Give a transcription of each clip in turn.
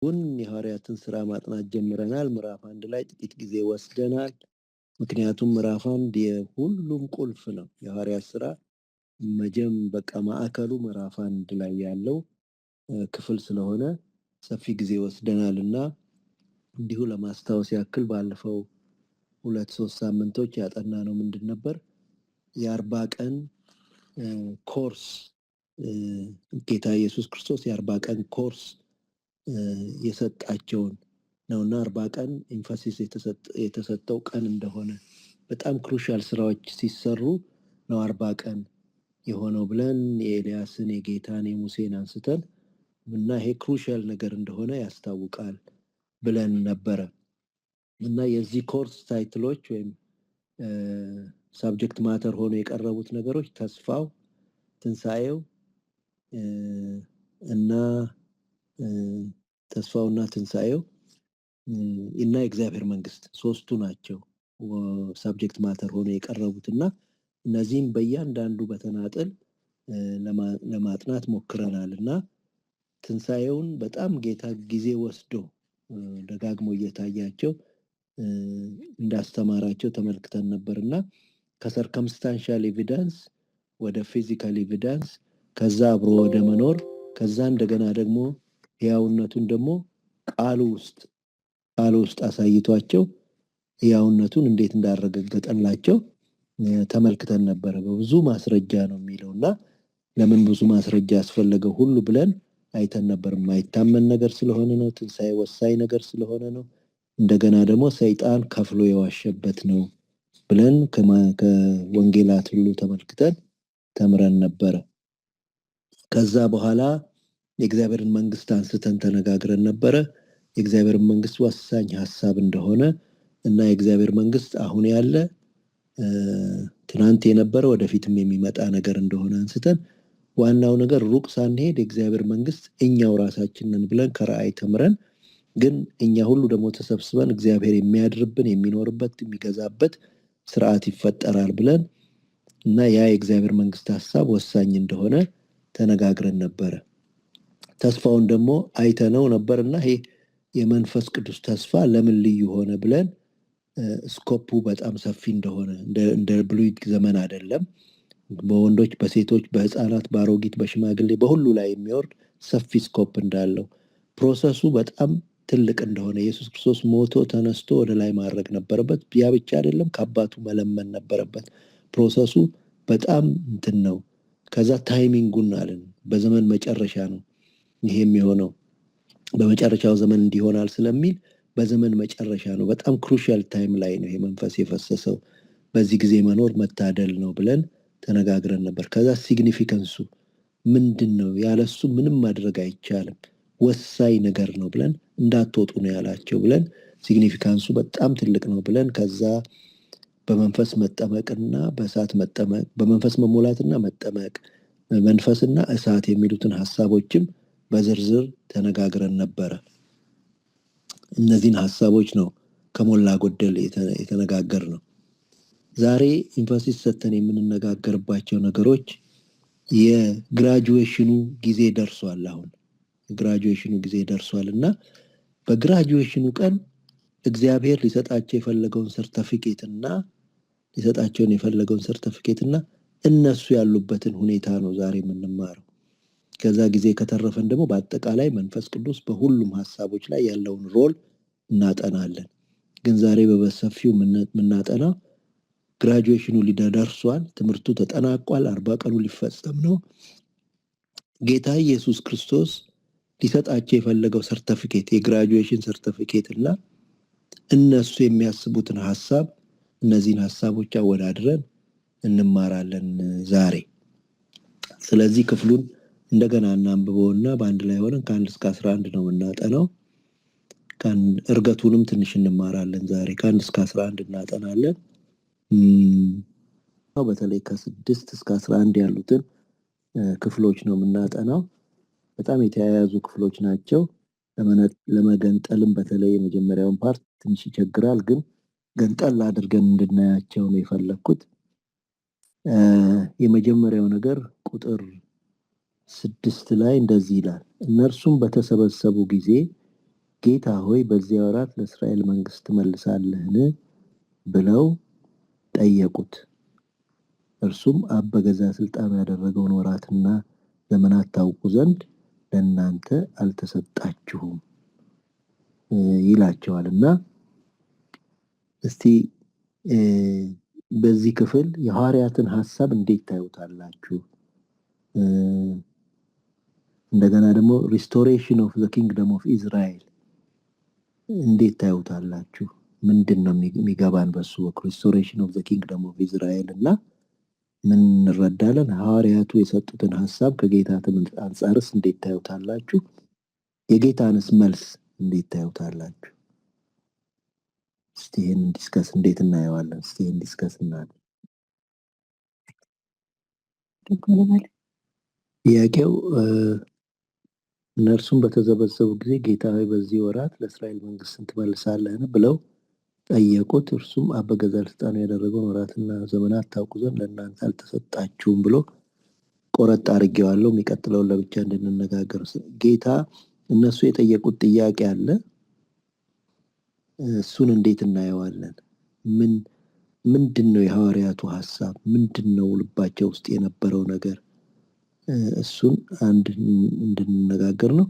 የሐዋርያትን ሥራ ማጥናት ጀምረናል። ምዕራፍ 1 ላይ ጥቂት ጊዜ ወስደናል። ምክንያቱም ምዕራፍ 1 የሁሉም ቁልፍ ነው። የሐዋርያት ሥራ በቃ ማዕከሉ ምዕራፍ 1 ላይ ያለው ክፍል ስለሆነ ሰፊ ጊዜ ወስደናልና እንዲሁ ለማስታወስ ያክል ባለፈው 2-3 ሳምንቶች ያጠናነው ምንድን ነበር? የ40 ቀን ኮርስ ጌታ ኢየሱስ ክርስቶስ የ40 ቀን ኮርስ የሰጣቸውን ነውና 40 ቀን ኤምፋሲስ የተሰጠው ቀን እንደሆነ በጣም ክሩሻል ስራዎች ሲሰሩ ነው 40 ቀን የሆነው ብለን የኤልያስን የጌታን የሙሴን አንስተን እና ይሄ ክሩሻል ነገር እንደሆነ ያስታውቃል ብለን ነበረ። እና የዚህ ኮርስ ታይትሎች ወይም ሳብጀክት ማተር ሆኖ የቀረቡት ነገሮች ተስፋው፣ ትንሳኤው እና ተስፋውና ትንሳኤው እና የእግዚአብሔር መንግስት ሶስቱ ናቸው ሳብጀክት ማተር ሆኖ የቀረቡትና እነዚህም በእያንዳንዱ በተናጠል ለማጥናት ሞክረናልና ትንሳኤውን በጣም ጌታ ጊዜ ወስዶ ደጋግሞ እየታያቸው እንዳስተማራቸው ተመልክተን ነበርና ከሰርከምስታንሻል ኤቪደንስ ወደ ፊዚካል ኤቪደንስ ከዛ አብሮ ወደ መኖር ከዛ እንደገና ደግሞ ሕያውነቱን ደግሞ ቃሉ ውስጥ አሳይቷቸው ሕያውነቱን እንዴት እንዳረጋገጠላቸው ተመልክተን ነበር። በብዙ ማስረጃ ነው የሚለውና ለምን ብዙ ማስረጃ ያስፈልገው ሁሉ ብለን አይተን ነበር። የማይታመን ነገር ስለሆነ ነው። ትንሳኤ ወሳኝ ነገር ስለሆነ ነው። እንደገና ደግሞ ሰይጣን ከፍሎ የዋሸበት ነው ብለን ከወንጌላት ሁሉ ተመልክተን ተምረን ነበረ። ከዛ በኋላ የእግዚአብሔርን መንግስት አንስተን ተነጋግረን ነበረ። የእግዚአብሔርን መንግስት ወሳኝ ሐሳብ እንደሆነ እና የእግዚአብሔር መንግስት አሁን ያለ ትናንት የነበረ ወደፊትም የሚመጣ ነገር እንደሆነ አንስተን ዋናው ነገር ሩቅ ሳንሄድ የእግዚአብሔር መንግስት እኛው ራሳችንን ብለን ከራእይ ተምረን ግን እኛ ሁሉ ደግሞ ተሰብስበን እግዚአብሔር የሚያድርብን የሚኖርበት የሚገዛበት ስርዓት ይፈጠራል ብለን እና ያ የእግዚአብሔር መንግስት ሐሳብ ወሳኝ እንደሆነ ተነጋግረን ነበረ። ተስፋውን ደግሞ አይተነው ነበርና ይሄ የመንፈስ ቅዱስ ተስፋ ለምን ልዩ ሆነ ብለን ስኮፑ በጣም ሰፊ እንደሆነ እንደ ብሉይ ዘመን አይደለም። በወንዶች፣ በሴቶች፣ በህፃናት፣ በአሮጊት፣ በሽማግሌ በሁሉ ላይ የሚወርድ ሰፊ ስኮፕ እንዳለው ፕሮሰሱ በጣም ትልቅ እንደሆነ ኢየሱስ ክርስቶስ ሞቶ ተነስቶ ወደ ላይ ማድረግ ነበረበት። ያ ብቻ አይደለም፣ ከአባቱ መለመን ነበረበት። ፕሮሰሱ በጣም እንትን ነው። ከዛ ታይሚንጉን አለን በዘመን መጨረሻ ነው ይሄ የሚሆነው። በመጨረሻው ዘመን እንዲሆናል ስለሚል በዘመን መጨረሻ ነው። በጣም ክሩሻል ታይም ላይ ነው ይሄ መንፈስ የፈሰሰው። በዚህ ጊዜ መኖር መታደል ነው ብለን ተነጋግረን ነበር። ከዛ ሲግኒፊካንሱ ምንድነው? ያለሱ ምንም ማድረግ አይቻልም፣ ወሳኝ ነገር ነው ብለን እንዳትወጡ ነው ያላቸው ብለን ሲግኒፊካንሱ በጣም ትልቅ ነው ብለን ከዛ በመንፈስ መጠመቅና በእሳት መጠመቅ፣ በመንፈስ መሞላትና መጠመቅ፣ መንፈስና እሳት የሚሉትን ሐሳቦችም በዝርዝር ተነጋግረን ነበረ። እነዚህን ሐሳቦች ነው ከሞላ ጎደል የተነጋገርነው። ዛሬ ኢንፋሲስ ሰተን የምንነጋገርባቸው ነገሮች የግራጁዌሽኑ ጊዜ ደርሷል። አሁን የግራጁዌሽኑ ጊዜ ደርሷልና በግራጁዌሽኑ ቀን እግዚአብሔር ሊሰጣቸው የፈለገውን ሰርተፊኬትና እነሱ ያሉበትን ሁኔታ ነው ዛሬ የምንማረው። ከዛ ጊዜ ከተረፈን ደግሞ በአጠቃላይ መንፈስ ቅዱስ በሁሉም ሐሳቦች ላይ ያለውን ሮል እናጠናለን። ግን ዛሬ በሰፊው የምናጠናው ግራጁዌሽኑ ሊደርሷል፣ ትምህርቱ ተጠናቋል፣ 40 ቀኑ ሊፈጸም ነው። ጌታ ኢየሱስ ክርስቶስ ሊሰጣቸው የፈለገው ሰርተፊኬት የግራጁዌሽን ሰርተፊኬት እና እነሱ የሚያስቡትን ሐሳብ እነዚህን ሐሳቦች አወዳድረን እንማራለን ዛሬ። ስለዚህ ክፍሉን እንደገና እናንብበውና በአንድ ላይ ሆነን ከ1 እስከ 11 ነው የምናጠናው። እርገቱንም ትንሽ እንማራለን ዛሬ። ከ1 እስከ 11 እናጠናለን። በተለይ ከ6 እስከ 11 ያሉትን ክፍሎች ነው የምናጠናው። በጣም የተያያዙ ክፍሎች ናቸው። ለመገንጠልም በተለይ የመጀመሪያውን ፓርት ትንሽ ይቸግራል፣ ግን ገንጠል አድርገን እንድናያቸው ነው የፈለኩት። የመጀመሪያው ነገር ቁጥር 6 ላይ እንደዚህ ይላል። እነርሱም በተሰበሰቡ ጊዜ ጌታ ሆይ በዚያ ወራት ለእስራኤል መንግስት ትመልሳለህን ብለው ጠየቁት። እርሱም አብ በገዛ ስልጣኑ ያደረገውን ወራትና ዘመናት ታውቁ ዘንድ ለእናንተ አልተሰጣችሁም ይላቸዋልና እስቲ በዚህ ክፍል የሐዋርያትን ሐሳብ እንዴት ታዩታላችሁ? እንደገና ደግሞ ሪስቶሬሽን ኦፍ ዘ ኪንግደም ኦፍ ኢዝራኤል እንዴት ታዩታላችሁ? ምንድነው የሚገባን በሱ ሪስቶሬሽን ኦፍ ዘ ኪንግደም ኦፍ ኢዝራኤል እና ምን እንረዳለን? ሐዋርያቱ የሰጡትን ሐሳብ ከጌታ ትምህርት አንጻርስ እንዴት ታዩታላችሁ? የጌታንስ መልስ እንዴት ታዩታላችሁ? እስቲ ይሄን ዲስከስ እንዴት እናየዋለን? እስቲ ይሄን ዲስከስ እናድርግ። ጥያቄው እነርሱም በተሰበሰቡ ጊዜ ጌታ ሆይ በዚህ ወራት ለእስራኤል መንግስትን ትመልሳለህን ብለው ጠየቁት። እርሱም አብ በገዛ ስልጣኑ ያደረገውን ወራትና ዘመናት ታውቁ ዘንድ ለእናንተ አልተሰጣችሁም ብሎ ቆረጥ አድርጌዋለሁ። የሚቀጥለውን ለብቻ እንድንነጋገር ጌታ እነሱ የጠየቁት ጥያቄ አለ። እሱን እንዴት እናየዋለን? ምንድነው የሐዋርያቱ ሐሳብ? ምንድነው ልባቸው ውስጥ የነበረው ነገር? እሱን አንድ እንድንነጋገር ነው።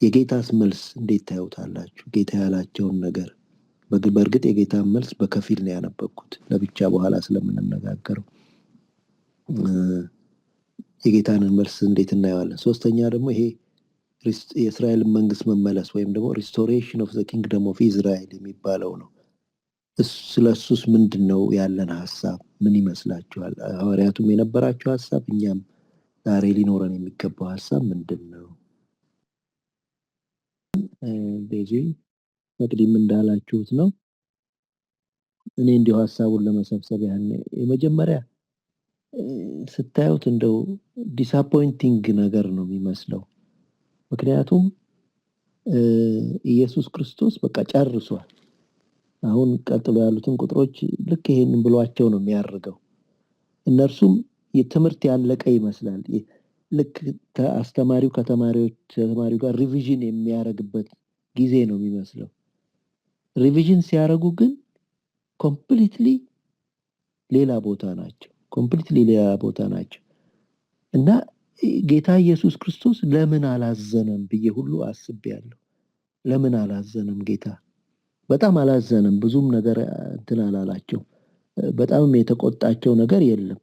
የጌታስ መልስ እንዴት ታዩታላችሁ? ጌታ ያላቸውን ነገር በእርግጥ የጌታን መልስ በከፊል ነው ያነበብኩት ለብቻ በኋላ ስለምንነጋገረው የጌታንን መልስ እንዴት እናየዋለን? ሶስተኛ ደግሞ ይሄ የእስራኤል መንግስት መመለስ ወይም ደግሞ ሪስቶሬሽን ኦፍ ዘ ኪንግደም ኦፍ ኢዝራኤል የሚባለው ነው። ስለሱስ ምንድነው ያለን ሐሳብ? ምን ይመስላችኋል? ሐዋርያቱም የነበራቸው ሐሳብ እኛም ዛሬ ሊኖረን የሚገባው ሐሳብ ምንድነው? ቤዚ መቅዲም እንዳላችሁት ነው። እኔ እንዲሁ ሐሳቡን ለመሰብሰብ ያህል የመጀመሪያ ስታዩት እንደው ዲስአፖይንቲንግ ነገር ነው የሚመስለው። ምክንያቱም ኢየሱስ ክርስቶስ በቃ ጨርሷል። አሁን ቀጥሎ ያሉትን ቁጥሮች ልክ ይሄንን ብሏቸው ነው የሚያርገው። እነርሱም የትምህርት ያለቀ ይመስላል። ልክ ከአስተማሪው ከተማሪው ጋር ሪቪዥን የሚያደርግበት ጊዜ ነው የሚመስለው። ሪቪዥን ሲያደርጉ ግን ኮምፕሊትሊ ሌላ ቦታ ናቸው እና ጌታ ኢየሱስ ክርስቶስ ለምን አላዘነም ብዬ ሁሉ አስቤያለሁ። ለምን አላዘነም ጌታ? በጣም አላዘነም። ብዙም ነገር እንትን አላላቸው። በጣም የተቆጣቸው ነገር የለም።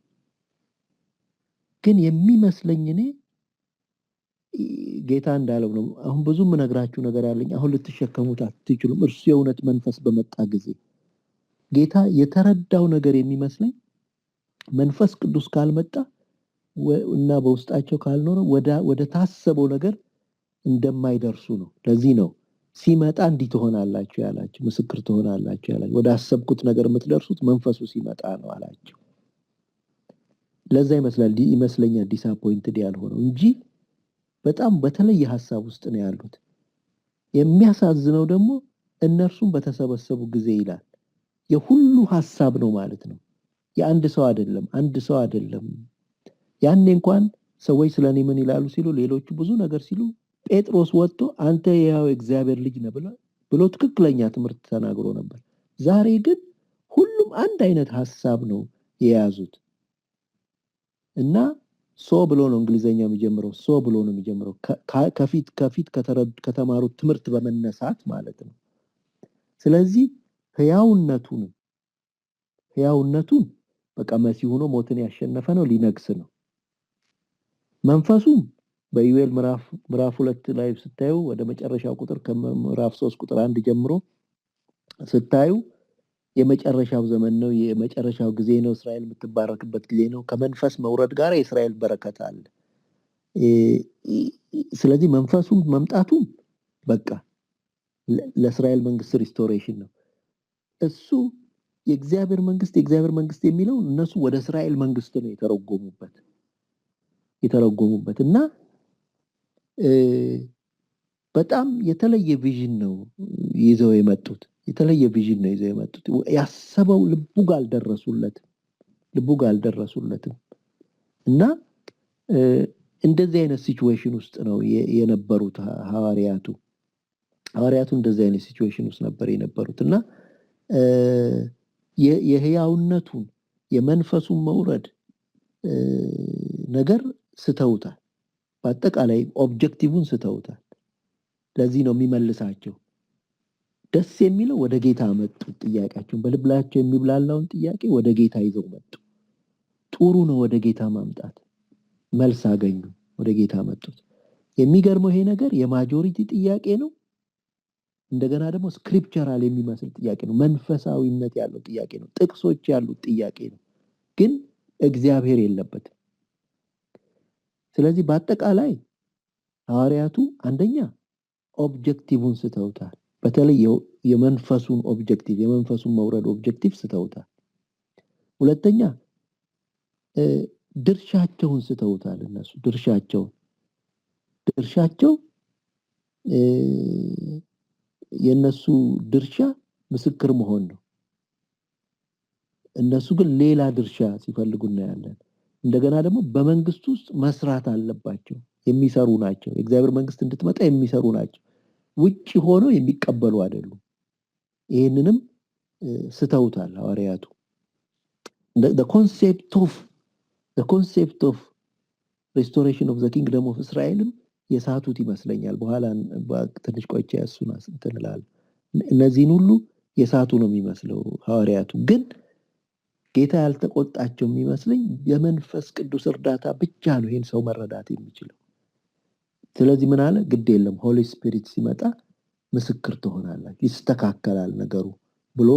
ግን የሚመስለኝ እኔ ጌታ እንዳለው ነው። አሁን ብዙም ነግራችሁ ነገር ያለኝ አሁን ልትሸከሙት አትችሉም፣ እርሱ የእውነት መንፈስ በመጣ ጊዜ ጌታ የተረዳው ነገር የሚመስለኝ መንፈስ ቅዱስ ካልመጣ እና በውስጣቸው ካልኖረ ወደ ታሰበው ነገር እንደማይደርሱ ነው። ለዚህ ነው ሲመጣ እንዲህ ትሆናላችሁ ያላችሁ፣ ምስክር ትሆናላችሁ ያላችሁ፣ ወደ አሰብኩት ነገር የምትደርሱት መንፈሱ ሲመጣ ነው አላቸው። ለዛ ይመስለኛል ዲስአፖይንትድ ያልሆነው እንጂ በጣም በተለየ ሐሳብ ውስጥ ነው ያሉት። የሚያሳዝነው ደግሞ እነርሱም በተሰበሰቡ ጊዜ ይላል የሁሉ ሐሳብ ነው ማለት ነው። የአንድ ሰው አይደለም። ያኔ እንኳን ሰዎች ስለኔ ምን ይላሉ ሲሉ ሌሎቹ ብዙ ነገር ሲሉ ጴጥሮስ ወጥቶ አንተ የሕያው እግዚአብሔር ልጅ ነህ ብሎ ትክክለኛ ትምህርት ተናግሮ ነበር። ዛሬ ግን ሁሉም አንድ አይነት ሐሳብ ነው የያዙት እና ብሎ ነው እንግሊዘኛው የሚጀምረው። ብሎ ነው የሚጀምረው ከፊት ከተማሩት ትምህርት በመነሳት ማለት ነው። ስለዚህ ሕያውነቱን በቃ መሲሁ ነው፣ ሞትን ያሸነፈ ነው፣ ሊነግስ ነው። መንፈሱም በኢዩኤል ምዕራፍ 2 ላይ ስታዩ ወደ መጨረሻው ቁጥር ከምዕራፍ 3 ቁጥር 1 ጀምሮ ስታዩ የመጨረሻው ዘመን ነው፣ የመጨረሻው ጊዜ ነው፣ እስራኤል የምትባረክበት ጊዜ ነው። ከመንፈስ መውረድ ጋር የእስራኤል በረከት አለ። ስለዚህ መንፈሱም መምጣቱም በቃ ለእስራኤል መንግስት ሪስቶሬሽን ነው። እሱ የእግዚአብሔር መንግስት የሚለው እነሱ ወደ እስራኤል መንግስት ነው የተረጎሙበት እና በጣም የተለየ ቪዥን ነው ይዘው የመጡት። ያሰበው ልቡ ጋር አልደረሱለትም እና እንደዚህ አይነት ሲቹዌሽን ውስጥ ነው የነበሩት ሐዋርያቱ። ሐዋርያቱ እንደዚህ አይነት ሲቹዌሽን ውስጥ ነበር የነበሩትና የህያውነቱን የመንፈሱን መውረድ ነገር ስተውታል። በአጠቃላይ ኦብጀክቲቭን ስተውታል። ለዚህ ነው የሚመልሳቸው። ደስ የሚለው ወደ ጌታ መጡ። ጥያቄያቸውን በልባቸው የሚብላላውን ጥያቄ ወደ ጌታ ይዘው መጡ። ጥሩ ነው ወደ ጌታ ማምጣት። መልስ አገኙ፣ ወደ ጌታ መጡት። የሚገርመው ይሄ ነገር የማጆሪቲ ጥያቄ ነው። እንደገና ደግሞ ስክሪፕቸራል የሚመስል ጥያቄ ነው። መንፈሳዊነት ያለው ጥያቄ ነው። ጥቅሶች ያሉት ጥያቄ ነው። ግን እግዚአብሔር የለበትም። ስለዚህ በአጠቃላይ ሐዋርያቱ አንደኛ ኦብጀክቲቭን ስተውታል። በተለይ የመንፈሱን ኦብጀክቲቭ የመንፈሱን መውረድ ኦብጀክቲቭ ስተውታል። ሁለተኛ ድርሻቸውን ስተውታል። እነሱ ድርሻቸው የነሱ ድርሻ ምስክር መሆን ነው። እነሱ ግን ሌላ ድርሻ ሲፈልጉ እናያለን። እንደገና ደግሞ በመንግስት ውስጥ መስራት አለባቸው። የሚሰሩ ናቸው። የእግዚአብሔር መንግስት እንድትመጣ የሚሰሩ ናቸው። ውጪ ሆነው የሚቀበሉ አይደሉም። ይሄንንም ስተውታል ሐዋርያቱ። the concept of restoration of the kingdom of Israel የሳቱት ይመስለኛል። በኋላ ትንሽ ቆይቼ ያሱና እንትንላል። እነዚህን ሁሉ የሳቱ ነው የሚመስለው ሐዋርያቱ። ግን ጌታ ያልተቆጣቸው የሚመስለኝ የመንፈስ ቅዱስ እርዳታ ብቻ ነው ይሄን ሰው መረዳት የሚችለው። ስለዚህ ምን አለ? ግድ የለም ሆሊ ስፒሪት ሲመጣ ምስክር ትሆናላችሁ፣ ይስተካከላል ነገሩ ብሎ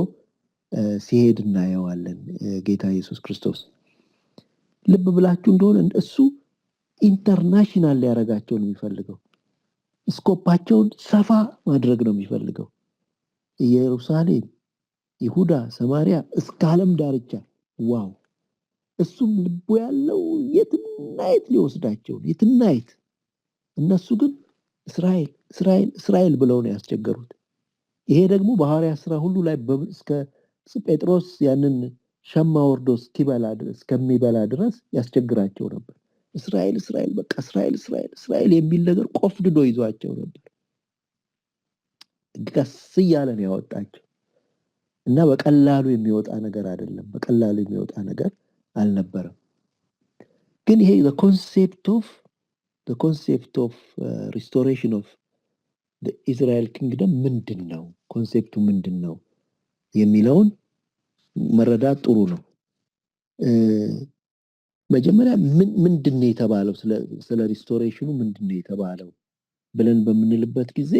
ሲሄድ እናየዋለን ጌታ ኢየሱስ ክርስቶስ። ልብ ብላችሁ እንደሆነ እሱ ኢንተርናሽናል ሊያረጋቸው ነው የሚፈልገው። ስኮፓቸውን ሰፋ ማድረግ ነው የሚፈልገው። ኢየሩሳሌም፣ ይሁዳ፣ ሰማሪያ እስከ ዓለም ዳርቻ። ዋው! እሱም ልቡ ያለው የትናየት ሊወስዳቸው የትናየት። እነሱ ግን እስራኤል ብለው ነው ያስቸገሩት። ይሄ ደግሞ በሐዋርያት ሥራ ሁሉ ላይ እስከ ጴጥሮስ ያንን ሸማ ወርዶ እስከሚበላ ድረስ ያስቸግራቸው ነበር። እስራኤል በቃ እስራኤል የሚል ነገር ቆፍድዶ ይዟቸው ነበር። ቀስ እያለ ነው ያወጣቸው እና በቀላሉ የሚወጣ ነገር አይደለም። በቀላሉ የሚወጣ ነገር አልነበረም። ግን ይሄ the concept of restoration of the Israel kingdom ምንድነው? ኮንሴፕቱ ምንድነው የሚለውን መረዳት ጥሩ ነው። መጀመሪያ ምንድነው የተባለው? ስለ ሪስቶሬሽኑ ምንድነው የተባለው ብለን በምንልበት ጊዜ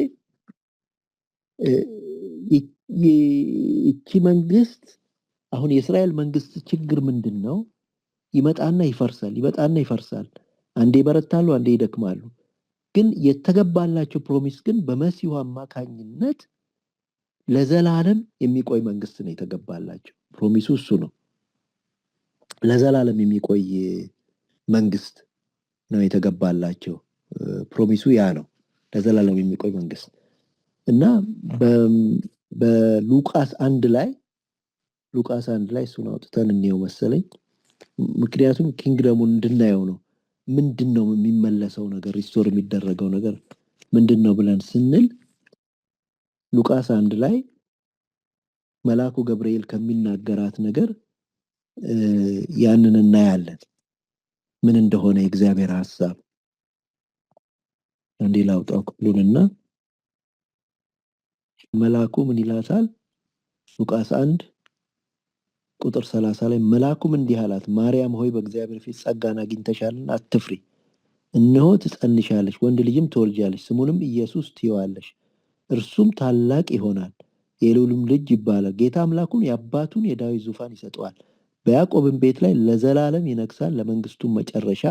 ይቺ መንግስት አሁን የእስራኤል መንግስት ችግር ምንድነው? ይመጣና ይፈርሳል። አንዴ ይበረታሉ፣ አንዴ ይደክማሉ። ግን የተገባላቸው ፕሮሚስ ግን በመሲሁ አማካኝነት ለዘላለም የሚቆይ መንግስት ነው የተገባላቸው። ፕሮሚሱ እሱ ነው። ለዘላለም የሚቆይ መንግስት ነው የተገባላቸው። ፕሮሚሱ ያ ነው፣ ለዘላለም የሚቆይ መንግስት እና በሉቃስ 1 ላይ እሱን አውጥተን እንየው መሰለኝ። ምክንያቱም ኪንግደሙን እንድናየው ነው። ምንድነው የሚመለሰው ነገር፣ ሪስቶር የሚደረገው ነገር ምንድነው ብለን ስንል ሉቃስ 1 ላይ መልአኩ ገብርኤል ከሚናገራት ነገር ያንን እናያለን። ምን እንደሆነ የእግዚአብሔር ሐሳብ እንዴ ላውጣው ክፍሉንና መልአኩ ምን ይላታል? ሉቃስ 1 ቁጥር 30 ላይ መልአኩም እንዲህ አላት፣ ማርያም ሆይ በእግዚአብሔር ፊት ጸጋን አግኝተሻልና አትፍሪ። እነሆ ትጸንሻለሽ፣ ወንድ ልጅም ትወልጃለሽ፣ ስሙንም ኢየሱስ ትይዋለሽ። እርሱም ታላቅ ይሆናል፣ የልዑልም ልጅ ይባላል። ጌታ አምላኩን የአባቱን የዳዊት ዙፋን ይሰጠዋል፣ በያዕቆብም ቤት ላይ ለዘላለም ይነግሣል፣ ለመንግስቱም መጨረሻ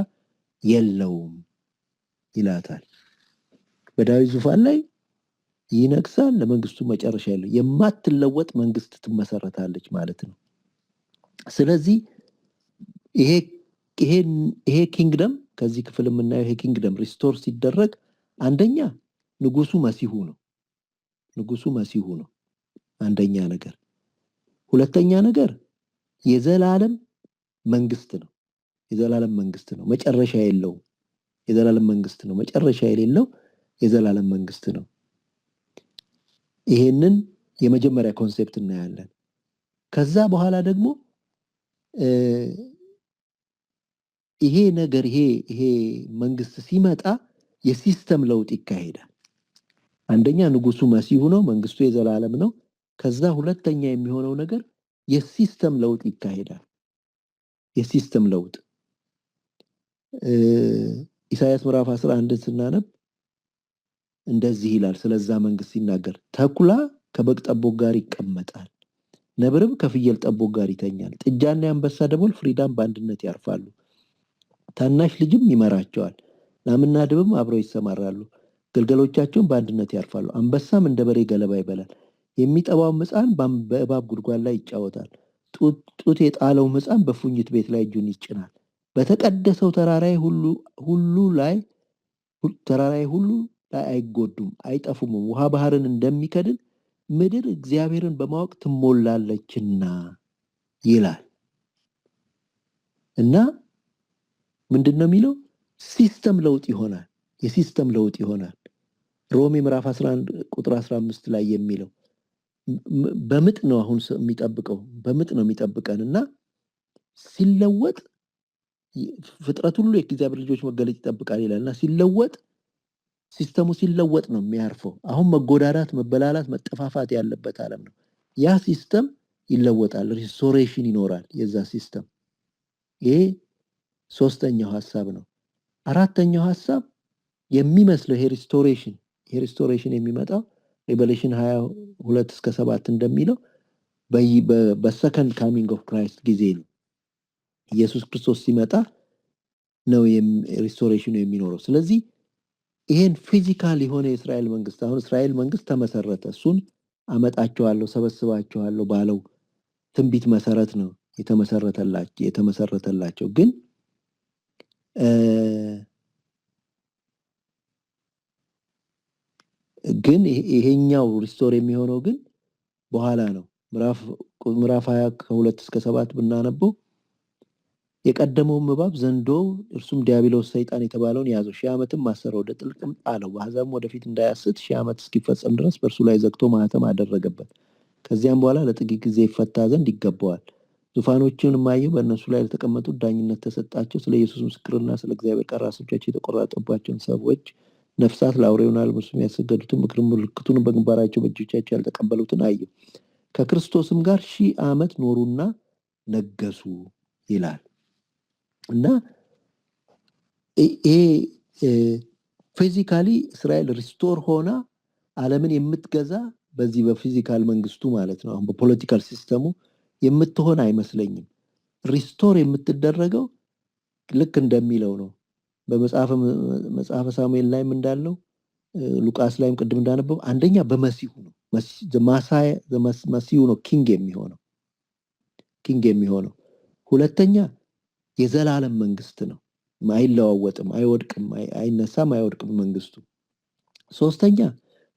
የለውም ይላታል። በዳዊት ዙፋን ላይ ይነግሣል፣ ለመንግስቱ መጨረሻ የለውም። የማትለወጥ መንግስት ትመሰረታለች ማለት ነው። ስለዚህ ይሄ ኪንግደም ከዚህ ክፍል የምናየው ይሄ ኪንግደም ሪስቶር ሲደረግ አንደኛ ንጉሱ መሲሁ ነው። አንደኛ ነገር። ሁለተኛ ነገር የዘላለም መንግስት ነው። መጨረሻ የለውም። የዘላለም መንግስት ነው። መጨረሻ የሌለው የዘላለም መንግስት ነው። ይሄንን የመጀመሪያ ኮንሴፕት እናያለን። ከዛ በኋላ ደግሞ ይሄ ነገር ይሄ መንግስት ሲመጣ የሲስተም ለውጥ ይካሄዳል። አንደኛ ንጉሱ መሲሁ ነው፣ መንግስቱ የዘላለም ነው። ከዛ ሁለተኛ የሚሆነው ነገር የሲስተም ለውጥ ይካሄዳል። የሲስተም ለውጥ ኢሳይያስ ምዕራፍ 11 ስናነብ እንደዚህ ይላል። ስለዛ መንግስት ሲናገር ተኩላ ከበግ ጠቦት ጋር ይቀመጣል፣ ነብርም ከፍየል ጠቦት ጋር ይተኛል። ጥጃና የአንበሳ ደቦል ፍሪዳም በአንድነት ያርፋሉ፣ ታናሽ ልጅም ይመራቸዋል። ላምና ድብም አብረው ይሰማራሉ፣ ግልገሎቻቸውን በአንድነት ያርፋሉ። አንበሳም እንደ በሬ ገለባ ይበላል፣ የሚጠባው ሕፃን በእባብ ጉድጓድ ላይ ይጫወታል። ጡት የጣለው ሕፃን በፉኝት ቤት ላይ እጁን ይጭናል። በተቀደሰው ተራራዬ ሁሉ ላይ አይጎዱም አይጠፉም። ውሃ ባህርን እንደሚከድን ምድር እግዚአብሔርን በማወቅ ትሞላለችና ይላል። እና ምንድነው የሚለው? ሲስተም ለውጥ ይሆናል። የሲስተም ለውጥ ይሆናል። ሮሜ ምዕራፍ 11 ቁጥር 15 ላይ የሚለው በምጥ ነው አሁን የሚጠብቀው፣ በምጥ ነው የሚጠብቀን እና ሲለወጥ ፍጥረት ሁሉ የእግዚአብሔር ልጆች መገለጥ ይጠብቃል ይላል እና ሲለወጥ ሲስተሙ ሲለወጥ ነው የሚያርፈው። አሁን መጎዳዳት፣ መበላላት፣ መጠፋፋት ያለበት ዓለም ነው። ያ ሲስተም ይለወጣል፣ ሪስቶሬሽን ይኖራል የዛ ሲስተም። ይሄ ሶስተኛው ሐሳብ ነው። አራተኛው ሐሳብ የሚመስለው ይሄ ሪስቶሬሽን የሚመጣው ሪቨሌሽን 22-7 እንደሚለው በሰከንድ ካሚንግ ኦፍ ክራይስት ጊዜ ነው። ኢየሱስ ክርስቶስ ሲመጣ ነው ሪስቶሬሽኑ የሚኖረው። ስለዚህ ይሄን ፊዚካል የሆነ የእስራኤል መንግስት፣ አሁን እስራኤል መንግስት ተመሰረተ። እሱን አመጣቸዋለሁ ሰበስባቸዋለሁ ባለው ትንቢት መሰረት ነው የተመሰረተላቸው። ግን ይሄኛው ሪስቶር የሚሆነው ግን በኋላ ነው። ምዕራፍ 20 ከ2-7 ብናነበው የቀደመው እባብ ዘንዶ እርሱም ዲያብሎስ ሰይጣን የተባለውን ያዘው፣ 1000 ዓመትም አሰረው፣ ወደ ጥልቅም ጣለው። በአሕዛብም ወደፊት እንዳያስት 1000 ዓመት እስኪፈጸም ድረስ በእርሱ ላይ ዘግቶ ማኅተም አደረገበት። ከዚያም በኋላ ለጥቂት ጊዜ ይፈታ ዘንድ ይገባዋል። ዙፋኖችንም አየሁ፣ በእነሱ ላይ ለተቀመጡት ዳኝነት ተሰጣቸው። ስለ ኢየሱስ ምስክርና ስለ እግዚአብሔር ቃል ራሶቻቸው የተቆረጠባቸውን ሰዎች ነፍሳት፣ ለአውሬውና ለእርሱም ያሰገዱትን ምልክቱን በግንባራቸው በእጆቻቸው ያልተቀበሉትን አየሁ። ከክርስቶስም ጋር 1000 ዓመት ኖሩና ነገሱ ይላል እና ይሄ ፊዚካሊ እስራኤል ሪስቶር ሆና ዓለምን የምትገዛ በዚህ በፊዚካል መንግስቱ ማለት ነው። አሁን በፖለቲካል ሲስተሙ የምትሆን አይመስለኝም። ሪስቶር የምትደረገው ልክ እንደሚለው ነው። በመጽሐፈ ሳሙኤል ላይም እንዳለው ሉቃስ ላይም ቅድም እንዳነበው አንደኛ በመሲሁ ነው። መሲሁ ነው ኪንግ የሚሆነው። ሁለተኛ የዘላለም መንግስት ነው። አይለዋወጥም፣ አይወድቅም፣ አይነሳም፣ አይወድቅም መንግስቱ። ሶስተኛ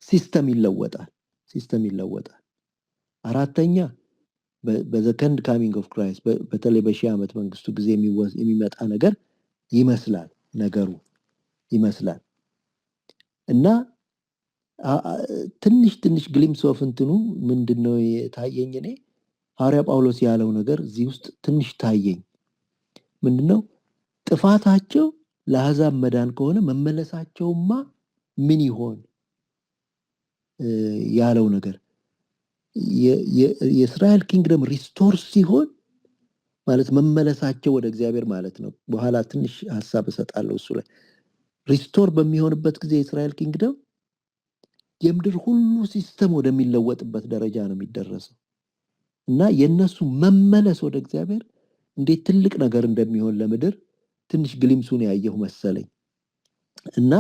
ሲስተም ይለወጣል። አራተኛ በዘከንድ ካሚንግ ኦፍ ክራይስት በተለይ በ1000 ዓመት መንግስቱ ጊዜ የሚመጣ ነገር ይመስላል ነገሩ እና ትንሽ ግሊምስ ኦፍ እንትኑ ምንድነው የታየኝ? እኔ ሐዋርያ ጳውሎስ ያለው ነገር እዚህ ውስጥ ትንሽ ታየኝ። ምንድነው? ጥፋታቸው ለአሕዛብ መዳን ከሆነ መመለሳቸውማ ምን ይሆን ያለው ነገር የእስራኤል ኪንግደም ሪስቶር ሲሆን ማለት መመለሳቸው ወደ እግዚአብሔር ማለት ነው። በኋላ ትንሽ ሐሳብ እሰጣለሁ እሱ ላይ። ሪስቶር በሚሆንበት ጊዜ የእስራኤል ኪንግደም የምድር ሁሉ ሲስተም ወደሚለወጥበት ደረጃ ነው የሚደረሰው እና የነሱ መመለስ ወደ እግዚአብሔር እንዴት ትልቅ ነገር እንደሚሆን ለምድር ትንሽ ግሊምሱን ያየሁ መሰለኝ እና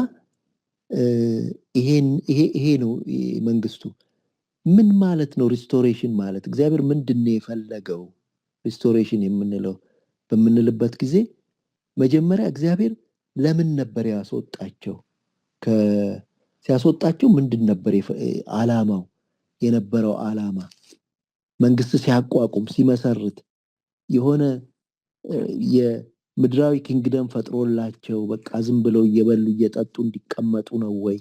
ይሄ ነው መንግስቱ። ምን ማለት ነው ሪስቶሬሽን ማለት? እግዚአብሔር ምንድነው የፈለገው ሪስቶሬሽን የምንለው በምንልበት ጊዜ መጀመሪያ እግዚአብሔር ለምን ነበር ያስወጣቸው? ሲያስወጣቸው ምንድን ነበር ዓላማው? የነበረው ዓላማ መንግስት ሲያቋቁም ሲመሰርት የሆነ የምድራዊ ኪንግደም ፈጥሮላቸው በቃ ዝም ብለው እየበሉ እየጠጡ እንዲቀመጡ ነው ወይ?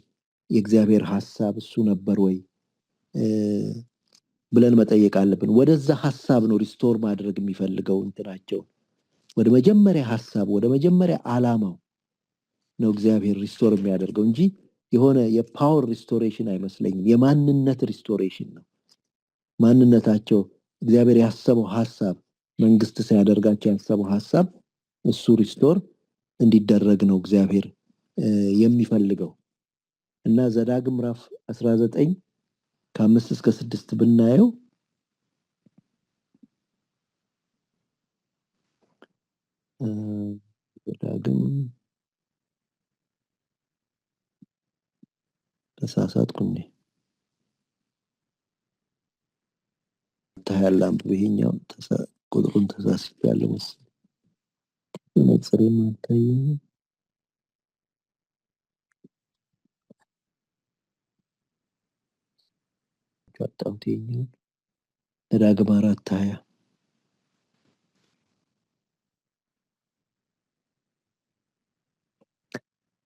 የእግዚአብሔር ሐሳብ እሱ ነበር ወይ? ብለን መጠየቅ አለብን። ወደዛ ሐሳብ ነው ሪስቶር ማድረግ የሚፈልገው እንትናቸው ወደ መጀመሪያ ሐሳብ ወደ መጀመሪያ ዓላማው ነው እግዚአብሔር ሪስቶር የሚያደርገው እንጂ የሆነ የፓወር ሪስቶሬሽን አይመስለኝም። የማንነት ሪስቶሬሽን ነው። ማንነታቸው እግዚአብሔር ያሰበው ሐሳብ መንግስት ሲያደርጋቸው ያሰበው ሐሳብ እሱ ሪስቶር እንዲደረግ ነው እግዚአብሔር የሚፈልገው። እና ዘዳግም ምዕራፍ 19 ከ5 እስከ 6 ብናየው ዘዳግም ተሳሳትኩኝ ታያላም በይኛው ቁጥሩን ተሳስቻለሁ መሰለኝ ነጽሬ ማታይ ጫጣውቴኛው ዘዳግም 4:20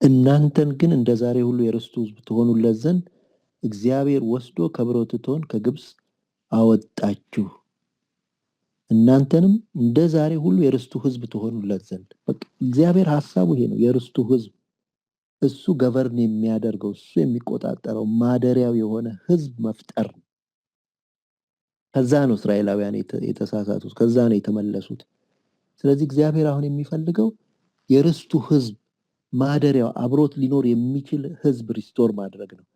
እናንተን ግን እንደ ዛሬ ሁሉ የርስቱ ሕዝብ ትሆኑለት ዘንድ እግዚአብሔር ወስዶ ከብረትቶን ከግብጽ አወጣችሁ። እናንተንም እንደ ዛሬ ሁሉ የርስቱ ሕዝብ ትሆኑለት ዘንድ በቃ እግዚአብሔር ሐሳቡ ይሄ ነው። የርስቱ ሕዝብ እሱ ገቨርን የሚያደርገው እሱ የሚቆጣጠረው ማደሪያው የሆነ ሕዝብ መፍጠር። ከዛ ነው እስራኤላውያን የተሳሳቱት፣ ከዛ ነው የተመለሱት። ስለዚህ እግዚአብሔር አሁን የሚፈልገው የርስቱ ሕዝብ ማደሪያው አብሮት ሊኖር የሚችል ሕዝብ ሪስቶር ማድረግ ነው።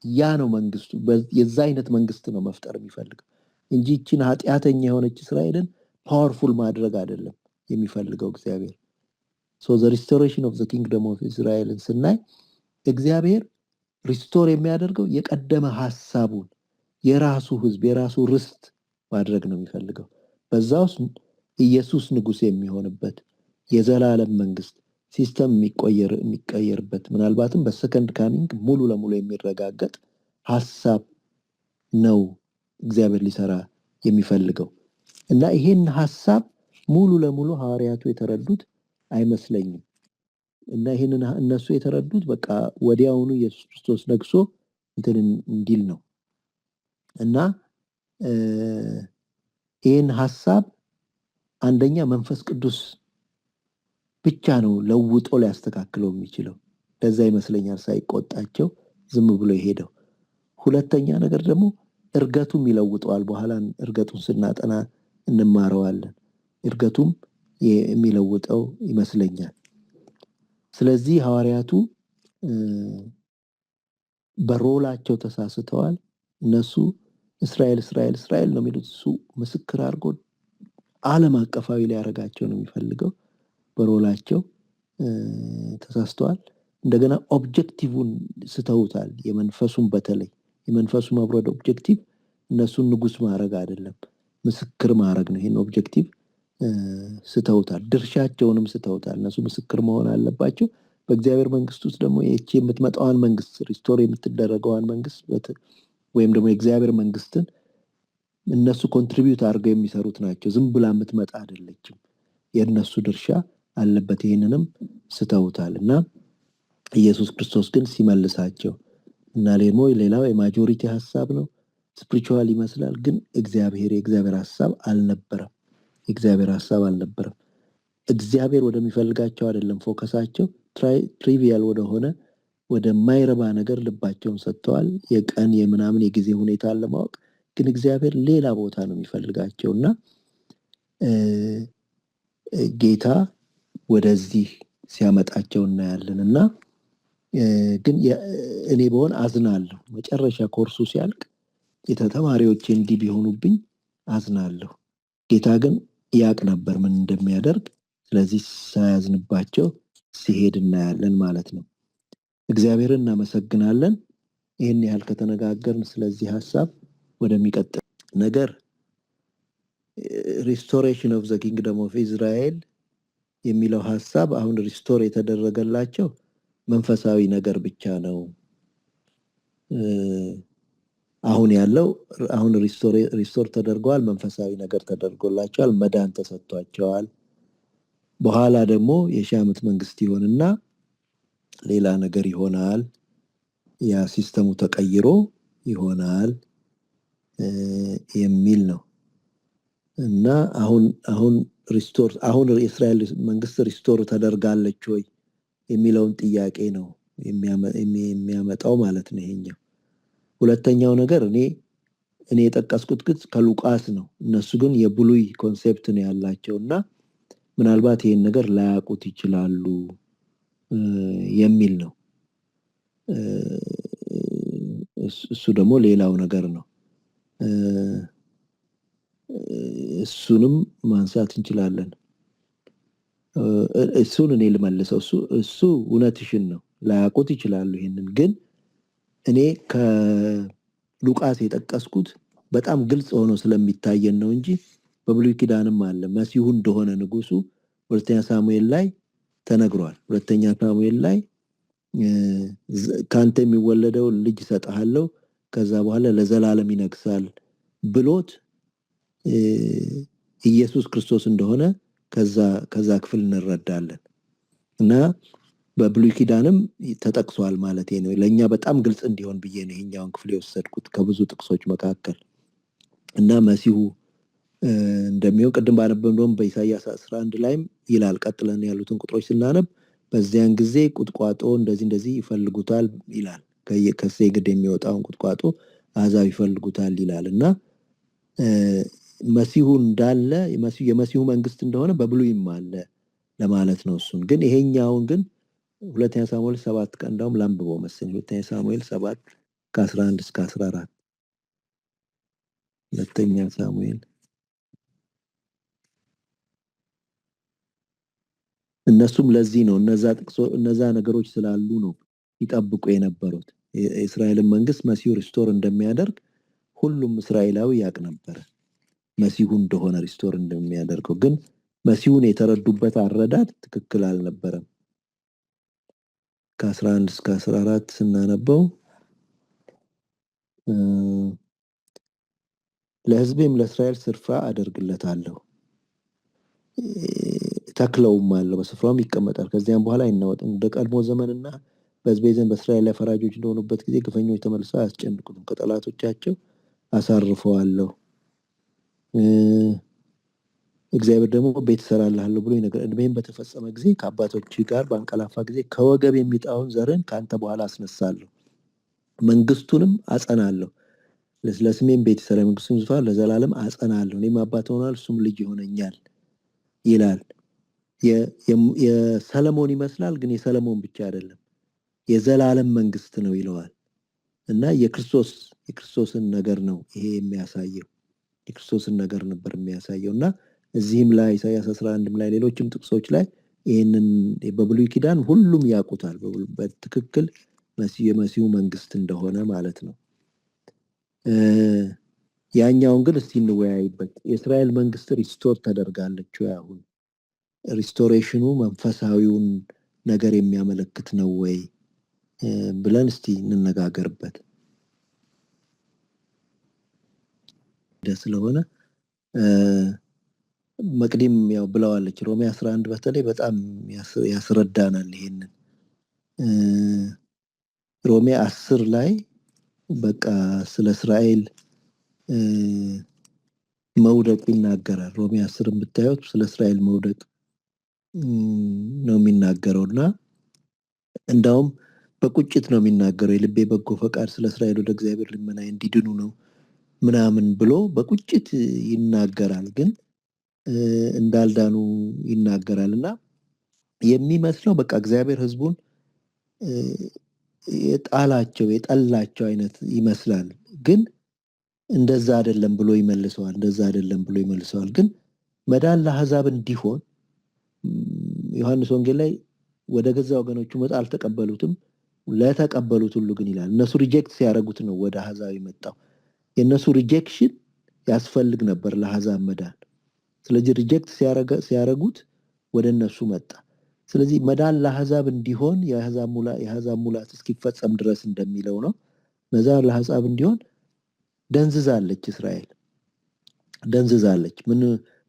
ያ ነው መንግስቱ። የዛ አይነት መንግስት ነው መፍጠር የሚፈልገው እንጂ እቺን ኃጢአተኛ የሆነች እስራኤልን ፓወርፉል ማድረግ አይደለም የሚፈልገው እግዚአብሔር። so the restoration of the kingdom of Israel ስናይ እግዚአብሔር ሪስቶር የሚያደርገው የቀደመ ሐሳቡን የራሱ ሕዝብ የራሱ ርስት ማድረግ ነው የሚፈልገው። በዛውስ ኢየሱስ ንጉስ የሚሆንበት የዘላለም መንግስት ሲስተም የሚቀየርበት ምናልባትም በሰከንድ ካሚንግ ሙሉ ለሙሉ የሚረጋገጥ ሐሳብ ነው እግዚአብሔር ሊሰራ የሚፈልገው። እና ይሄን ሐሳብ ሙሉ ለሙሉ ሐዋርያቱ የተረዱት አይመስለኝም። እና ይሄንን እነሱ የተረዱት በቃ ወዲያውኑ ኢየሱስ ክርስቶስ ነግሶ እንትን እንዲል ነው። እና ይሄን ሐሳብ አንደኛ መንፈስ ቅዱስ ብቻ ነው ለውጦ ሊያስተካክለው የሚችለው። ለዛ ይመስለኛል ሳይቆጣቸው ዝም ብሎ ይሄደው። ሁለተኛ ነገር ደግሞ እርገቱም ይለውጠዋል። በኋላ እርገቱን ስናጠና እንማረዋለን። እርገቱም የሚለውጠው ይመስለኛል። ስለዚህ ሐዋርያቱ በሮላቸው ተሳስተዋል። እነሱ እስራኤል እስራኤል እስራኤል ነው የሚሉት። እሱ ምስክር አድርጎ ዓለም አቀፋዊ ሊያደርጋቸው ነው የሚፈልገው። በሮላቸው ተሳስተዋል። እንደገና ኦብጀክቲቭን ስተውታል። የመንፈሱን በተለይ የመንፈሱ መብረድ ኦብጀክቲቭ እነሱን ንጉስ ማድረግ አይደለም፣ ምስክር ማድረግ ነው። ይሄን ኦብጀክቲቭ ስተውታል። ድርሻቸውንም ስተውታል። እነሱ ምስክር መሆን አለባቸው። በእግዚአብሔር መንግስት ውስጥ ደግሞ ይህች የምትመጣዋን መንግስት ሪስቶር የምትደረገዋን መንግስት ወይም ደግሞ የእግዚአብሔር መንግስትን እነሱ ኮንትሪቢዩት አድርገው የሚሰሩት ናቸው። ዝም ብላ የምትመጣ አይደለችም። የእነሱ ድርሻ አለበት። ይህንንም ስተውታል። እና ኢየሱስ ክርስቶስ ግን ሲመልሳቸው እና ሌላው የማጆሪቲ ሐሳብ ነው፣ ስፒሪቹዋል ይመስላል፣ ግን የእግዚአብሔር ሐሳብ አልነበረም። የእግዚአብሔር ሐሳብ አልነበረም። እግዚአብሔር ወደሚፈልጋቸው አይደለም ፎከሳቸው፣ ትሪቪያል ወደሆነ ወደማይረባ ነገር ልባቸውን ሰጥተዋል። የቀን የምናምን የጊዜ ሁኔታ ለማወቅ ግን እግዚአብሔር ሌላ ቦታ ነው የሚፈልጋቸው። እና ጌታ ወደዚህ ሲያመጣቸው እናያለን። እና ግን እኔ በሆን አዝናለሁ። መጨረሻ ኮርሱ ሲያልቅ ተማሪዎቼ እንዲህ ቢሆኑብኝ አዝናለሁ። ጌታ ግን ያቅ ነበር ምን እንደሚያደርግ። ስለዚህ ሳያዝንባቸው ሲሄድ እናያለን ማለት ነው። እግዚአብሔርን እናመሰግናለን። ይህን ያህል ከተነጋገርን ስለዚህ ሐሳብ ወደሚቀጥል ነገር ሪስቶሬሽን ኦፍ ዘ ኪንግደም ኦፍ ኢዝራኤል የሚለው ሐሳብ አሁን ሪስቶር የተደረገላቸው መንፈሳዊ ነገር ብቻ ነው። አሁን ያለው አሁን ሪስቶር ተደርገዋል። መንፈሳዊ ነገር ተደርጎላቸዋል። መዳን ተሰጥቷቸዋል። በኋላ ደግሞ የሺህ ዓመት መንግስት ይሆንና ሌላ ነገር ይሆናል። ያ ሲስተሙ ተቀይሮ ይሆናል። የሚል ነው እና አሁን የእስራኤል መንግስት ሪስቶር ተደርጋለች ወይ የሚለውን ጥያቄ ነው የሚያመጣው ማለት ነው ይሄኛው። ሁለተኛው ነገር እኔ የጠቀስኩት ግን ከሉቃስ ነው። እነሱ ግን የብሉይ ኮንሴፕት ነው ያላቸው እና ምናልባት ይሄን ነገር ላያውቁት ይችላሉ የሚል ነው። እሱ ደግሞ ሌላው ነገር ነው። እሱንም ማንሳት እንችላለን። እሱን እኔ ልመልሰው። እሱ እውነትሽን ነው፣ ላያውቁት ይችላሉ። ይሄንን ግን እኔ ከሉቃስ የጠቀስኩት በጣም ግልጽ ሆኖ ስለሚታየን ነው እንጂ በብሉይ ኪዳንም አለ መሲሁ እንደሆነ ንጉሱ ሁለተኛ ሳሙኤል ላይ ተነግሯል። ሁለተኛ ሳሙኤል ላይ ካንተ የሚወለደው ልጅ እሰጥሃለሁ ከዛ በኋላ ለዘላለም ይነግሳል ብሎት ኢየሱስ ክርስቶስ እንደሆነ ከዛ ክፍል እንረዳለን እና በብሉይ ኪዳንም ተጠቅሷል ማለት ነው። ለኛ በጣም ግልጽ እንዲሆን ብዬ ነው ይሄኛውን ክፍል የወሰድኩት ከብዙ ጥቅሶች መካከል እና መሲሁ እንደሚሆን ቅድም ባነበብነውም በኢሳይያስ 11 ላይም ይላል። ቀጥለን ያሉትን ቁጥሮች ስናነብ በዚያን ጊዜ ቁጥቋጦ እንደዚህ ይፈልጉታል ይላል። ከእሴይ ግንድ የሚወጣውን ቁጥቋጦ አሕዛብ ይፈልጉታል ይላል እና መሲሁ እንዳለ የመሲሁ መንግስት እንደሆነ በብሉይም አለ ለማለት ነው። እሱን ግን ይሄኛውን ግን ሁለተኛ ሳሙኤል 7 ቀን እንዳውም ላንብበው መሰለኝ። ሁለተኛ ሳሙኤል 7 ከ11 እስከ 14 ሁለተኛ ሳሙኤል እነሱም ለዚህ ነው እነዛ ነገሮች ስላሉ ነው ይጠብቁ የነበሩት። የእስራኤልን መንግስት መሲሁ ሪስቶር እንደሚያደርግ ሁሉም እስራኤላዊ ያውቅ ነበር፣ መሲሁ እንደሆነ ሪስቶር እንደሚያደርገው። ግን መሲሁን የተረዱበት አረዳድ ትክክል አልነበረም። ከ11 እስከ 14 ስናነበው ለሕዝቤም ለእስራኤል ስፍራ አደርግለታለሁ ተክለውም አለው በስፍራውም ይቀመጣል፣ ከዚያም በኋላ አይናወጥም። እንደ ቀድሞ ዘመንና በሕዝቤ ዘንድ በእስራኤል ላይ ፈራጆች እንደሆኑበት ጊዜ ግፈኞች ተመልሰው አያስጨንቁትም፣ ከጠላቶቻቸው አሳርፈዋለሁ። እግዚአብሔር ደግሞ ቤት እሰራልሃለሁ ብሎ ይነግራል። እድሜም በተፈጸመ ጊዜ ከአባቶች ጋር በአንቀላፋ ጊዜ ከወገብ የሚጣውን ዘርን ከአንተ በኋላ አስነሳለሁ፣ መንግስቱንም አጸናለሁ። ለስሜም ቤት ይሰራል፣ መንግስቱን ዙፋን ለዘላለም አጸናለሁ። እኔም አባት እሆናለሁ፣ እሱም ልጅ ይሆነኛል ይላል። የሰለሞን ይመስላል፣ ግን የሰለሞን ብቻ አይደለም፣ የዘላለም መንግስት ነው ይለዋል እና የክርስቶስን ነገር ነው ይሄ የሚያሳየው። የክርስቶስን ነገር ነበር የሚያሳየው እና እዚህም ላይ ኢሳይያስ 11 ላይ ሌሎችም ጥቅሶች ላይ ይሄንን በብሉይ ኪዳን ሁሉም ያውቁታል በትክክል የመሲሁ መንግስት እንደሆነ ማለት ነው። ያኛውን ግን እስቲ እንወያይበት። የእስራኤል መንግስት ሪስቶር ተደርጋለች ወይ? አሁን ሪስቶሬሽኑ መንፈሳዊውን ነገር የሚያመለክት ነው ወይ ብለን እስቲ እንነጋገርበት። ስለሆነ መቅዲም ያው ብለዋለች። ሮሜ 11 በተለይ በጣም ያስረዳናል ይሄንን። ሮሜ 10 ላይ በቃ ስለ እስራኤል መውደቅ ይናገራል። ሮሜ 10 ብታዩት ስለ እስራኤል መውደቅ ነው የሚናገረውና እንዳውም በቁጭት ነው የሚናገረው። የልቤ በጎ ፈቃድ ስለ እስራኤል ወደ እግዚአብሔር ልመና እንዲድኑ ነው ምናምን ብሎ በቁጭት ይናገራል። ግን እንዳልዳኑ ይናገራል እና የሚመስለው በቃ እግዚአብሔር ሕዝቡን የጠላቸው አይነት ይመስላል። ግን እንደዛ አይደለም ብሎ ይመልሰዋል። ግን መዳን ለአሕዛብ እንዲሆን ዮሐንስ ወንጌል ላይ ወደ ገዛ ወገኖቹ መጣ አልተቀበሉትም፣ ለተቀበሉት ሁሉ ግን ይላል። እነሱ ሪጀክት ሲያደርጉት ነው ወደ አሕዛብ የመጣው። የእነሱ ሪጀክሽን ያስፈልግ ነበር ለአሕዛብ መዳን። ስለዚህ ሪጀክት ሲያደርጉት ወደ እነሱ መጣ። ስለዚህ መዳን ለአሕዛብ እንዲሆን የአሕዛብ ሙላት እስኪፈጸም ድረስ እንደሚለው ነው። መዳን ለአሕዛብ እንዲሆን ደንዝዛለች፣ እስራኤል ደንዝዛለች። ምን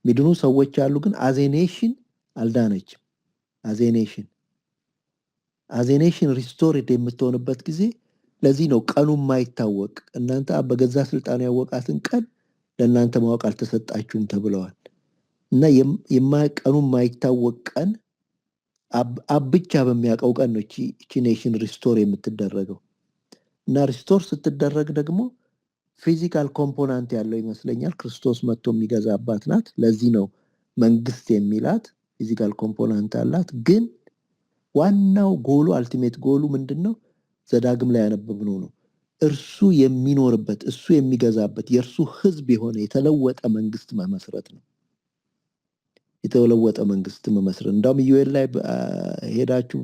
ሚድኑ ሰዎች አሉ፣ ግን አዜኔሽን አልዳነችም። አዜኔሽን ሪስቶርድ የምትሆንበት ጊዜ ለዚህ ነው ቀኑ የማይታወቅ እናንተ አብ በገዛ ስልጣኑ ያወቃትን ቀን ለእናንተ ማወቅ አልተሰጣችሁም ተብለዋል። እና ቀኑ የማይታወቅ ቀን አብ ብቻ በሚያውቀው ቀን ነው እቺ ኔሽን ሪስቶር የምትደረገው። እና ሪስቶር ስትደረግ ደግሞ ፊዚካል ኮምፖነንት ያለው ይመስለኛል። ክርስቶስ መጥቶ የሚገዛባት ናት። ለዚህ ነው መንግስት የሚላት ፊዚካል ኮምፖነንት አላት። ግን ዋናው ጎሉ አልቲሜት ጎሉ ምንድነው? ዘዳግም ላይ ያነበብነው ነው። እርሱ የሚኖርበት እሱ የሚገዛበት የእርሱ ህዝብ የሆነ የተለወጠ መንግስት መመስረት ነው። የተለወጠ መንግስት መመስረት እንዳውም ኢዩኤል ላይ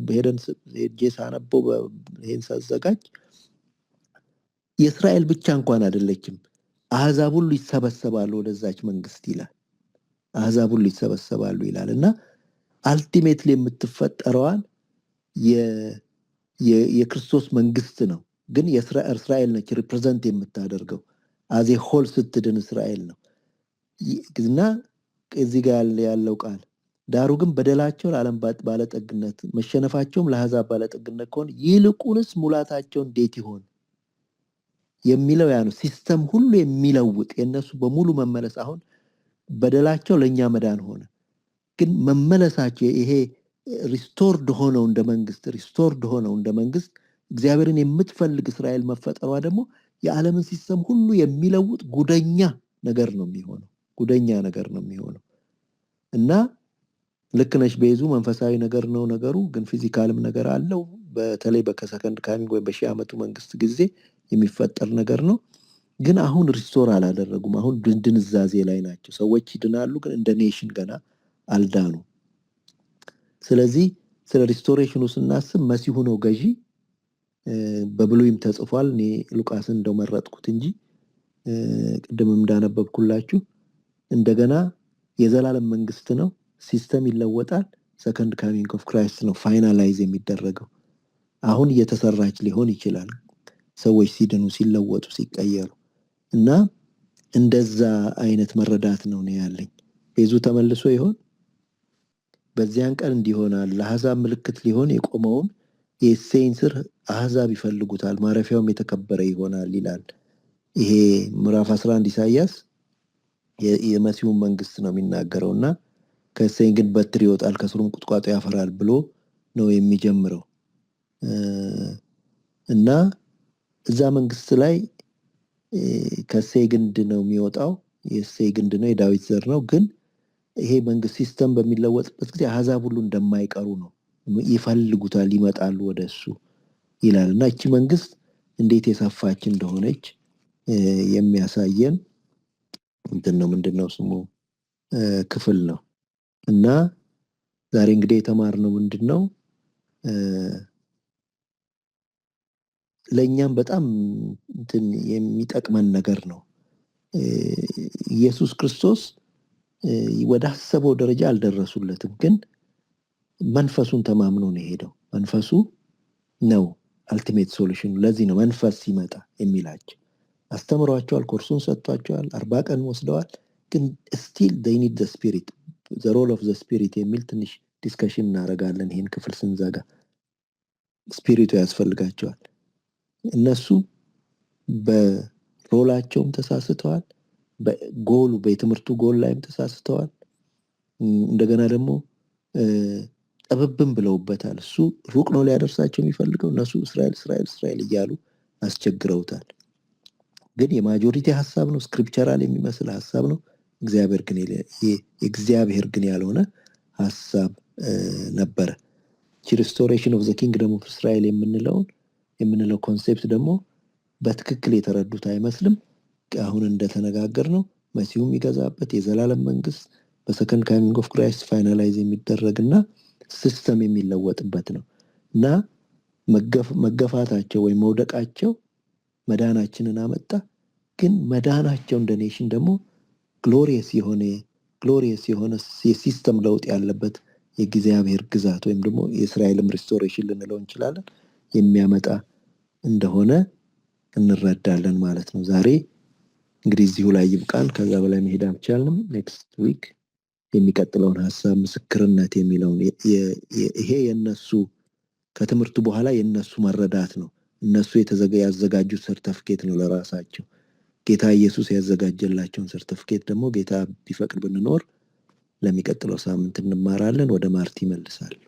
ሄደን ሄጄ ሳነበው ይሄን ሳዘጋጅ የእስራኤል ብቻ እንኳን አይደለችም፣ አሕዛብ ሁሉ ይሰበሰባሉ ወደዛች መንግስት ይላል። አሕዛብ ሁሉ ይሰበሰባሉ ይላል። እና አልቲሜትሊ የምትፈጠረዋን የክርስቶስ መንግስት ነው። ግን እስራኤል ነች ሪፕሬዘንት የምታደርገው አዜ ሆል ስትድን እስራኤል ነው። እና እዚህ ጋር ያለው ቃል ዳሩ ግን በደላቸው ለዓለም ባለጠግነት መሸነፋቸውም ለአሕዛብ ባለጠግነት ከሆነ ይልቁንስ ሙላታቸው እንዴት ይሆን የሚለው ያ ነው። ሲስተም ሁሉ የሚለውጥ የነሱ በሙሉ መመለስ። አሁን በደላቸው ለኛ መዳን ሆነ፣ ግን መመለሳቸው ይሄ ሪስቶርድ ሆነው እንደ መንግስት እግዚአብሔርን የምትፈልግ እስራኤል መፈጠሯ ደግሞ የዓለምን ሲስተም ሁሉ የሚለውጥ ጉደኛ ነገር ነው የሚሆነው። እና ልክ ነሽ ቤዙ፣ መንፈሳዊ ነገር ነው ነገሩ፣ ግን ፊዚካልም ነገር አለው። በተለይ በሰከንድ ካሚንግ ወይም በሺህ ዓመቱ መንግስት ጊዜ የሚፈጠር ነገር ነው። ግን አሁን ሪስቶር አላደረጉም። አሁን ድንዛዜ ላይ ናቸው። ሰዎች ይድናሉ፣ ግን እንደ ኔሽን ገና አልዳኑ። ስለዚህ ስለ ሪስቶሬሽኑ ስናስብ መሲሁ ነው ገዢ። በብሉይም ተጽፏል። እኔ ሉቃስን እንደው መረጥኩት እንጂ ቅድምም እንዳነበብኩላችሁ እንደገና የዘላለም መንግስት ነው። ሲስተም ይለወጣል። ሰከንድ ካሚንግ ኦፍ ክራይስት ነው ፋይናላይዝ የሚደረገው። አሁን እየተሰራች ሊሆን ይችላል ሰዎች ሲድኑ፣ ሲለወጡ፣ ሲቀየሩ። እና እንደዛ አይነት መረዳት ነው ያለኝ። ቤዙ ተመልሶ ይሆን? በዚያን ቀን እንዲሆናል ለአሕዛብ ምልክት ሊሆን የቆመውን የእሴይን ስር አሕዛብ ይፈልጉታል፣ ማረፊያውም የተከበረ ይሆናል ይላል። ይሄ ምዕራፍ 11 ኢሳይያስ የመሲሁን መንግስት ነው የሚናገረው። እና ከእሴይ ግን በትር ይወጣል ከስሩም ቁጥቋጦ ያፈራል ብሎ ነው የሚጀምረው። እና እዛ መንግስት ላይ ከእሴይ ግንድ ነው የሚወጣው። የእሴይ ግንድ ነው፣ የዳዊት ዘር ነው። ግን ይሄ መንግስት ሲስተም በሚለወጥበት ጊዜ አሕዛብ ሁሉ እንደማይቀሩ ነው፣ ይፈልጉታል፣ ይመጣሉ ወደሱ ይላል። እና እቺ መንግስት እንዴት የሰፋች እንደሆነች የሚያሳየን ምንድነው ስሙ ክፍል ነው። እና ዛሬ እንግዲህ የተማርነው ምንድነው ለኛም በጣም የሚጠቅመን ነገር ነው። ኢየሱስ ክርስቶስ ወደ አሰበው ደረጃ አልደረሱለትም፣ ግን መንፈሱን ተማምኖ ነው የሄደው። መንፈሱ ነው አልቲሜት ሶሉሽን። ለዚህ ነው መንፈስ ሲመጣ የሚላቸው። አስተምሯቸዋል፣ ኮርሱን ሰጥቷቸዋል፣ 40 ቀን ወስደዋል። ግን ስቲል they need the spirit, the role of the spirit የሚል ትንሽ ዲስከሽን እናደርጋለን ይሄን ክፍል ስንዘጋ። ስፒሪቱ ያስፈልጋቸዋል። እነሱ በሮላቸውም ተሳስተዋል፣ በጎሉ በትምህርቱ ጎል ላይም ተሳስተዋል። እንደገና ደግሞ ጠበብም ብለውበታል። እሱ ሩቅ ነው ሊያደርሳቸው የሚፈልገው፣ እነሱ እስራኤል እያሉ አስቸግረውታል። ግን የማጆሪቲ ሀሳብ ነው፣ ስክሪፕቸራል የሚመስል ሀሳብ ነው። እግዚአብሔር ግን ያልሆነ ሀሳብ ነበረ። ሪስቶሬሽን ኦፍ ዘ ኪንግደም ኦፍ እስራኤል የምንለው ኮንሴፕት ደግሞ በትክክል የተረዱት አይመስልም። አሁን እንደተነጋገር ነው መሲሁ የሚገዛበት የዘላለም መንግስት በሰከንድ ካሚንግ ኦፍ ክራይስት ፋይናላይዝ የሚደረግና ሲስተም የሚለወጥበት ነው። እና መገፋታቸው ወይም መውደቃቸው መዳናችንን አመጣ። ግን መዳናቸው እንደ ኔሽን ደግሞ ግሎሪየስ የሆነ የሲስተም ለውጥ ያለበት የእግዚአብሔር ግዛት ወይም ደግሞ የእስራኤልም ሪስቶሬሽን ልንለው እንችላለን የሚያመጣ እንደሆነ እንረዳለን ማለት ነው። ዛሬ እንግዲህ እዚሁ ላይ ይብቃን። ከዛ በላይ መሄድ አልቻልንም። ኔክስት ዊክ የሚቀጥለውን ሀሳብ ምስክርነት የሚለውን ይሄ የነሱ ከትምህርቱ በኋላ የነሱ መረዳት ነው። እነሱ ያዘጋጁት ሰርተፍኬት ነው ለራሳቸው። ጌታ ኢየሱስ ያዘጋጀላቸውን ሰርተፍኬት ደግሞ ጌታ ቢፈቅድ ብንኖር ለሚቀጥለው ሳምንት እንማራለን። ወደ ማርቲ መልሳለሁ።